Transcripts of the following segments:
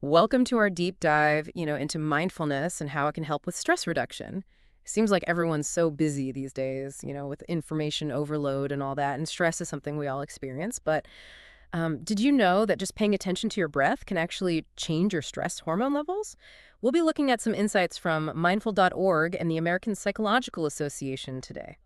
Welcome to our deep dive, into mindfulness and how it can help with stress reduction. Seems like everyone's so busy these days, with information overload and all that, and stress is something we all experience. But did you know that just paying attention to your breath can actually change your stress hormone levels? We'll be looking at some insights from mindful.org and the American Psychological Association today.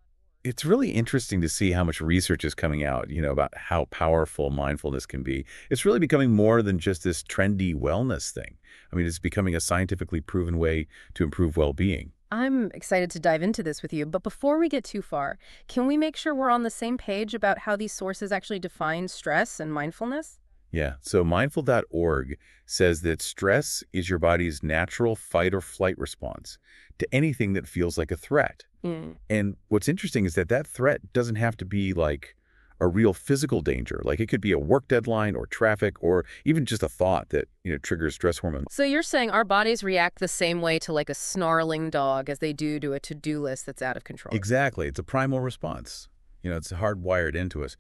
It's really interesting to see how much research is coming out, about how powerful mindfulness can be. It's really becoming more than just this trendy wellness thing. I mean, it's becoming a scientifically proven way to improve well-being. I'm excited to dive into this with you, but before we get too far, can we make sure we're on the same page about how these sources actually define stress and mindfulness? Yeah, so mindful.org says that stress is your body's natural fight or flight response to anything that feels like a threat. Mm. And what's interesting is that threat doesn't have to be like a real physical danger. Like it could be a work deadline or traffic or even just a thought that, triggers stress hormones. So you're saying our bodies react the same way to like a snarling dog as they do to a to-do list that's out of control. Exactly. It's a primal response. It's hardwired into us.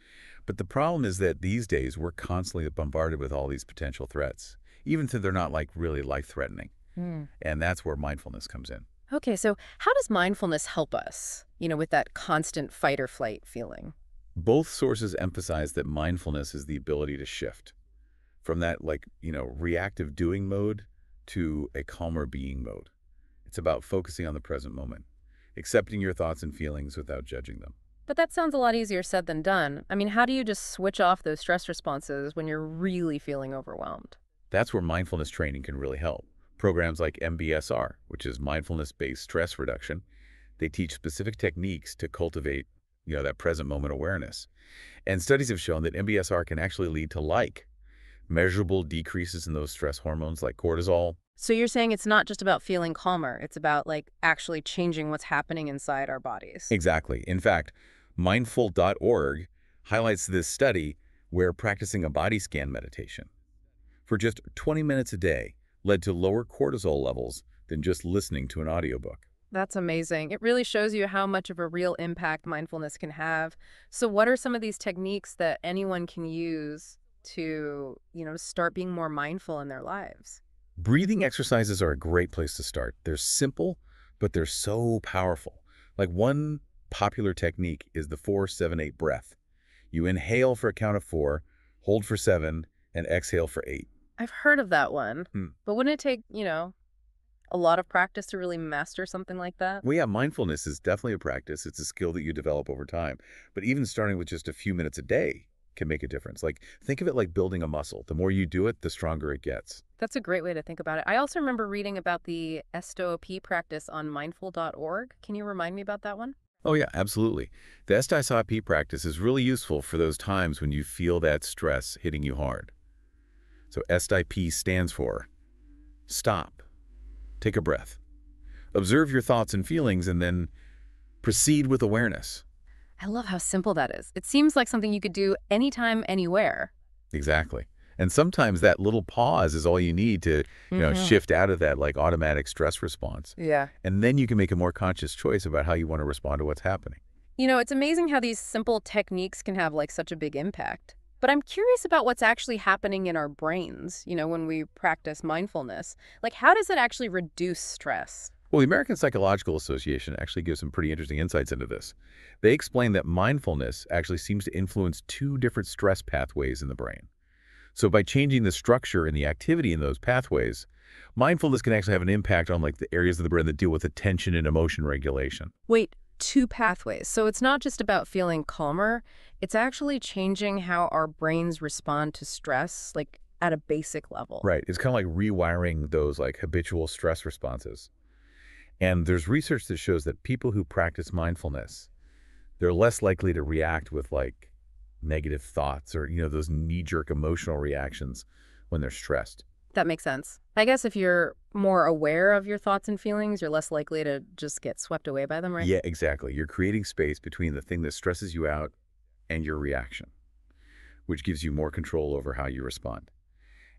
But the problem is that these days we're constantly bombarded with all these potential threats, even if they're not like really life-threatening. Mm. And that's where mindfulness comes in. Okay, so how does mindfulness help us, with that constant fight or flight feeling? Both sources emphasize that mindfulness is the ability to shift from that reactive doing mode to a calmer being mode. It's about focusing on the present moment, accepting your thoughts and feelings without judging them. But that sounds a lot easier said than done. I mean, how do you just switch off those stress responses when you're really feeling overwhelmed? That's where mindfulness training can really help. Programs like MBSR, which is mindfulness-based stress reduction, they teach specific techniques to cultivate, that present moment awareness. And studies have shown that MBSR can actually lead to measurable decreases in those stress hormones like cortisol. So you're saying it's not just about feeling calmer, it's about like actually changing what's happening inside our bodies. Exactly. In fact, mindful.org highlights this study where practicing a body scan meditation for just 20 minutes a day led to lower cortisol levels than just listening to an audiobook. That's amazing. It really shows you how much of a real impact mindfulness can have. So what are some of these techniques that anyone can use to, start being more mindful in their lives? Breathing exercises are a great place to start. They're simple, but they're so powerful. Like one popular technique is the 4-7-8 breath. You inhale for a count of 4, hold for 7, and exhale for 8. I've heard of that one, but wouldn't it take, a lot of practice to really master something like that? Well, yeah, mindfulness is definitely a practice. It's a skill that you develop over time. But even starting with just a few minutes a day can make a difference. Like, think of it like building a muscle. The more you do it, the stronger it gets. That's a great way to think about it. I also remember reading about the STOP practice on mindful.org. Can you remind me about that one? Oh, yeah, absolutely. The STOP practice is really useful for those times when you feel that stress hitting you hard. So STOP stands for stop, take a breath, observe your thoughts and feelings, and then proceed with awareness. I love how simple that is. It seems like something you could do anytime, anywhere. Exactly. And sometimes that little pause is all you need to, shift out of that like automatic stress response. Yeah. And then you can make a more conscious choice about how you want to respond to what's happening. It's amazing how these simple techniques can have like such a big impact. But I'm curious about what's actually happening in our brains, when we practice mindfulness. Like, how does it actually reduce stress? Well, the American Psychological Association actually gives some pretty interesting insights into this. They explain that mindfulness actually seems to influence 2 different stress pathways in the brain. So by changing the structure and the activity in those pathways, mindfulness can actually have an impact on like the areas of the brain that deal with attention and emotion regulation. Wait, 2 pathways. So it's not just about feeling calmer, it's actually changing how our brains respond to stress, like at a basic level. Right. It's kind of like rewiring those like habitual stress responses. And there's research that shows that people who practice mindfulness, they're less likely to react with like negative thoughts or, those knee-jerk emotional reactions when they're stressed. That makes sense. I guess if you're more aware of your thoughts and feelings, you're less likely to just get swept away by them, right? Yeah, exactly. You're creating space between the thing that stresses you out and your reaction, which gives you more control over how you respond.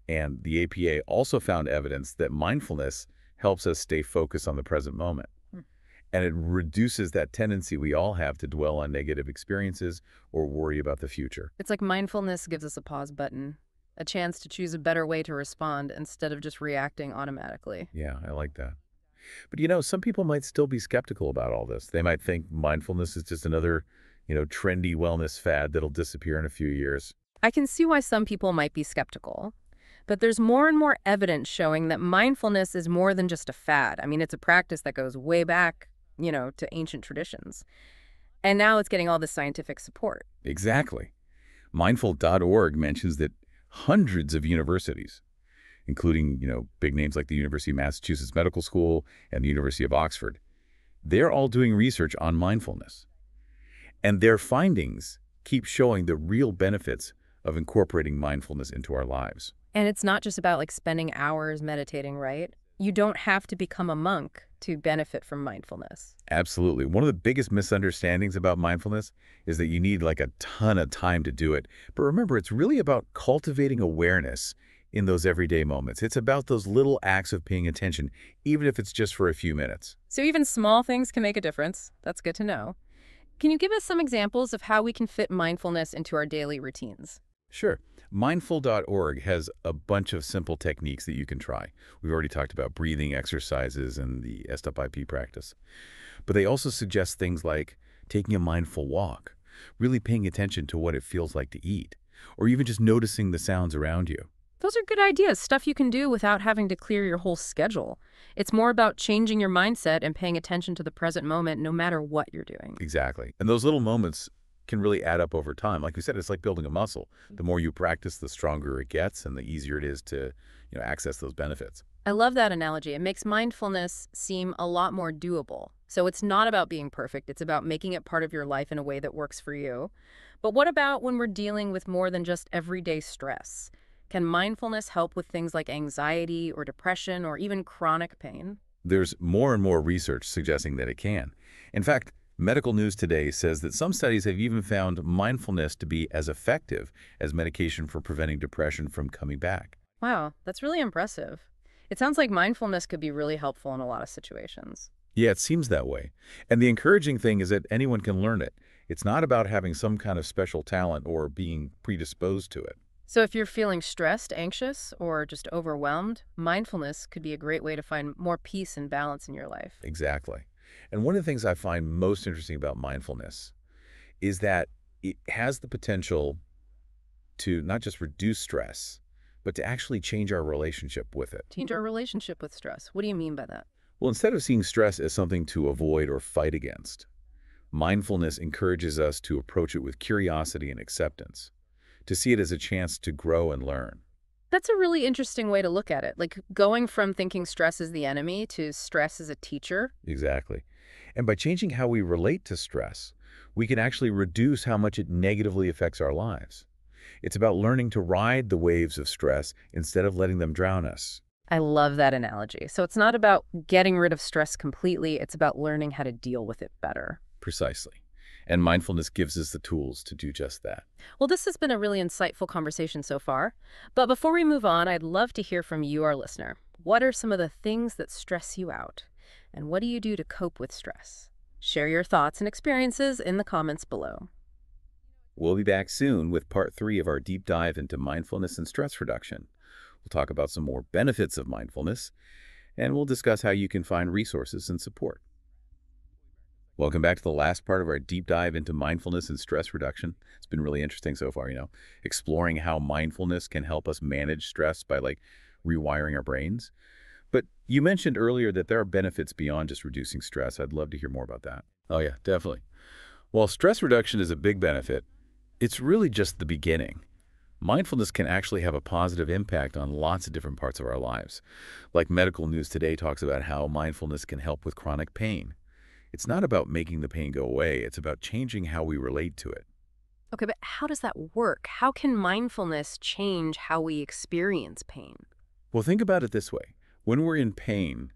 And the APA also found evidence that mindfulness helps us stay focused on the present moment. And it reduces that tendency we all have to dwell on negative experiences or worry about the future. It's like mindfulness gives us a pause button, a chance to choose a better way to respond instead of just reacting automatically. Yeah, I like that. But some people might still be skeptical about all this. They might think mindfulness is just another, trendy wellness fad that'll disappear in a few years. I can see why some people might be skeptical, but there's more and more evidence showing that mindfulness is more than just a fad. I mean, it's a practice that goes way back, to ancient traditions. And now it's getting all this scientific support. Exactly. Mindful.org mentions that hundreds of universities, including, big names like the University of Massachusetts Medical School and the University of Oxford, they're all doing research on mindfulness. And their findings keep showing the real benefits of incorporating mindfulness into our lives. And it's not just about like spending hours meditating, right? You don't have to become a monk to benefit from mindfulness. Absolutely. One of the biggest misunderstandings about mindfulness is that you need like a ton of time to do it. But remember, it's really about cultivating awareness in those everyday moments. It's about those little acts of paying attention, even if it's just for a few minutes. So even small things can make a difference. That's good to know. Can you give us some examples of how we can fit mindfulness into our daily routines? Sure. Mindful.org has a bunch of simple techniques that you can try. We've already talked about breathing exercises and the SWIP practice. But they also suggest things like taking a mindful walk, really paying attention to what it feels like to eat, or even just noticing the sounds around you. Those are good ideas, stuff you can do without having to clear your whole schedule. It's more about changing your mindset and paying attention to the present moment no matter what you're doing. Exactly. And those little moments can really add up over time. Like we said, it's like building a muscle. The more you practice, the stronger it gets and the easier it is to, access those benefits. I love that analogy. It makes mindfulness seem a lot more doable. So it's not about being perfect. It's about making it part of your life in a way that works for you. But what about when we're dealing with more than just everyday stress? Can mindfulness help with things like anxiety or depression or even chronic pain? There's more and more research suggesting that it can. In fact, medical news today says that some studies have even found mindfulness to be as effective as medication for preventing depression from coming back. Wow, that's really impressive. It sounds like mindfulness could be really helpful in a lot of situations. Yeah, it seems that way. And the encouraging thing is that anyone can learn it. It's not about having some kind of special talent or being predisposed to it. So if you're feeling stressed, anxious, or just overwhelmed, mindfulness could be a great way to find more peace and balance in your life. Exactly. And one of the things I find most interesting about mindfulness is that it has the potential to not just reduce stress, but to actually change our relationship with it. Change our relationship with stress. What do you mean by that? Well, instead of seeing stress as something to avoid or fight against, mindfulness encourages us to approach it with curiosity and acceptance, to see it as a chance to grow and learn. That's a really interesting way to look at it, like going from thinking stress is the enemy to stress as a teacher. Exactly. And by changing how we relate to stress, we can actually reduce how much it negatively affects our lives. It's about learning to ride the waves of stress instead of letting them drown us. I love that analogy. So it's not about getting rid of stress completely, it's about learning how to deal with it better. Precisely. And mindfulness gives us the tools to do just that. Well, this has been a really insightful conversation so far. But before we move on, I'd love to hear from you, our listener. What are some of the things that stress you out? And what do you do to cope with stress? Share your thoughts and experiences in the comments below. We'll be back soon with part 3 of our deep dive into mindfulness and stress reduction. We'll talk about some more benefits of mindfulness, and we'll discuss how you can find resources and support. Welcome back to the last part of our deep dive into mindfulness and stress reduction. It's been really interesting so far, exploring how mindfulness can help us manage stress by rewiring our brains. But you mentioned earlier that there are benefits beyond just reducing stress. I'd love to hear more about that. Oh yeah, definitely. While stress reduction is a big benefit, it's really just the beginning. Mindfulness can actually have a positive impact on lots of different parts of our lives. Like medical news today talks about how mindfulness can help with chronic pain. It's not about making the pain go away. It's about changing how we relate to it. Okay, but how does that work? How can mindfulness change how we experience pain? Well, think about it this way. When we're in pain,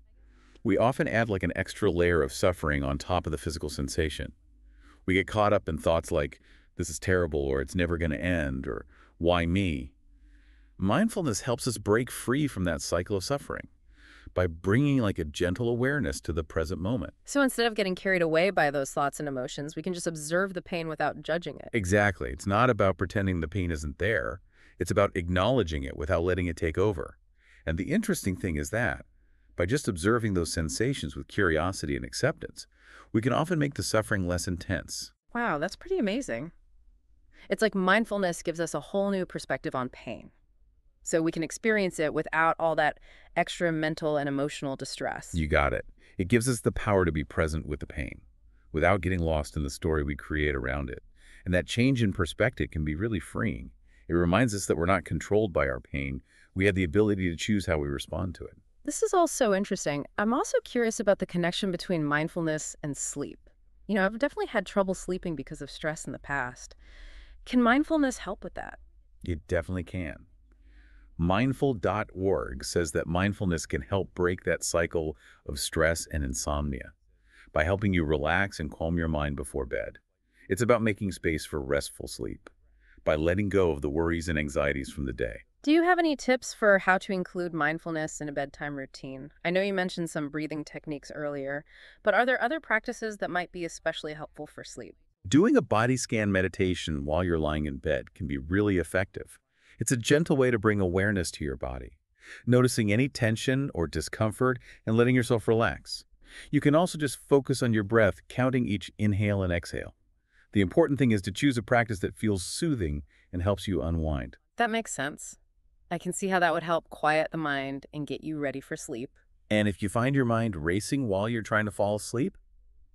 we often add an extra layer of suffering on top of the physical sensation. We get caught up in thoughts like, this is terrible, or it's never going to end, or why me? Mindfulness helps us break free from that cycle of suffering by bringing a gentle awareness to the present moment. So instead of getting carried away by those thoughts and emotions, we can just observe the pain without judging it. Exactly. It's not about pretending the pain isn't there. It's about acknowledging it without letting it take over. And the interesting thing is that, by just observing those sensations with curiosity and acceptance, we can often make the suffering less intense. Wow, that's pretty amazing. It's like mindfulness gives us a whole new perspective on pain, so we can experience it without all that extra mental and emotional distress. You got it. It gives us the power to be present with the pain, without getting lost in the story we create around it. And that change in perspective can be really freeing. It reminds us that we're not controlled by our pain. We have the ability to choose how we respond to it. This is all so interesting. I'm also curious about the connection between mindfulness and sleep. I've definitely had trouble sleeping because of stress in the past. Can mindfulness help with that? It definitely can. Mindful.org says that mindfulness can help break that cycle of stress and insomnia by helping you relax and calm your mind before bed. It's about making space for restful sleep, by letting go of the worries and anxieties from the day. Do you have any tips for how to include mindfulness in a bedtime routine? I know you mentioned some breathing techniques earlier, but are there other practices that might be especially helpful for sleep? Doing a body scan meditation while you're lying in bed can be really effective. It's a gentle way to bring awareness to your body, noticing any tension or discomfort and letting yourself relax. You can also just focus on your breath, counting each inhale and exhale. The important thing is to choose a practice that feels soothing and helps you unwind. That makes sense. I can see how that would help quiet the mind and get you ready for sleep. And if you find your mind racing while you're trying to fall asleep,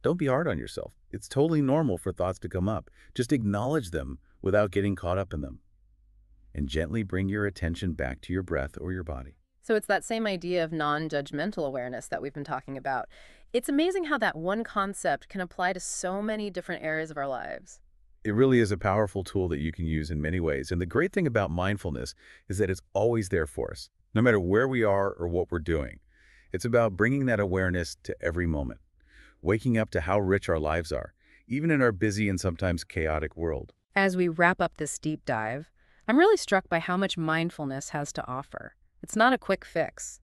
don't be hard on yourself. It's totally normal for thoughts to come up. Just acknowledge them without getting caught up in them. And gently bring your attention back to your breath or your body. So it's that same idea of non-judgmental awareness that we've been talking about. It's amazing how that one concept can apply to so many different areas of our lives. It really is a powerful tool that you can use in many ways. And the great thing about mindfulness is that it's always there for us, no matter where we are or what we're doing. It's about bringing that awareness to every moment, waking up to how rich our lives are, even in our busy and sometimes chaotic world. As we wrap up this deep dive, I'm really struck by how much mindfulness has to offer. It's not a quick fix,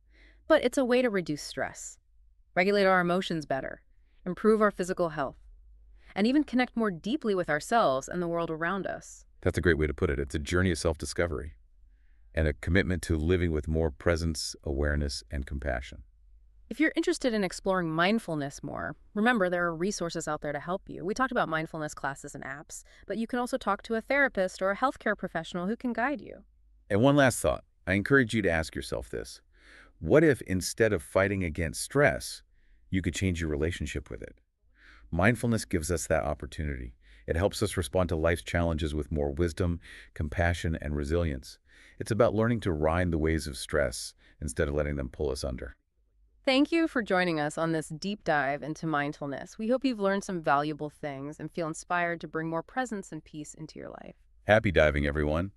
but it's a way to reduce stress, regulate our emotions better, improve our physical health, and even connect more deeply with ourselves and the world around us. That's a great way to put it. It's a journey of self-discovery and a commitment to living with more presence, awareness, and compassion. If you're interested in exploring mindfulness more, remember there are resources out there to help you. We talked about mindfulness classes and apps, but you can also talk to a therapist or a healthcare professional who can guide you. And one last thought. I encourage you to ask yourself this. What if instead of fighting against stress, you could change your relationship with it? Mindfulness gives us that opportunity. It helps us respond to life's challenges with more wisdom, compassion, and resilience. It's about learning to ride the waves of stress instead of letting them pull us under. Thank you for joining us on this deep dive into mindfulness. We hope you've learned some valuable things and feel inspired to bring more presence and peace into your life. Happy diving, everyone.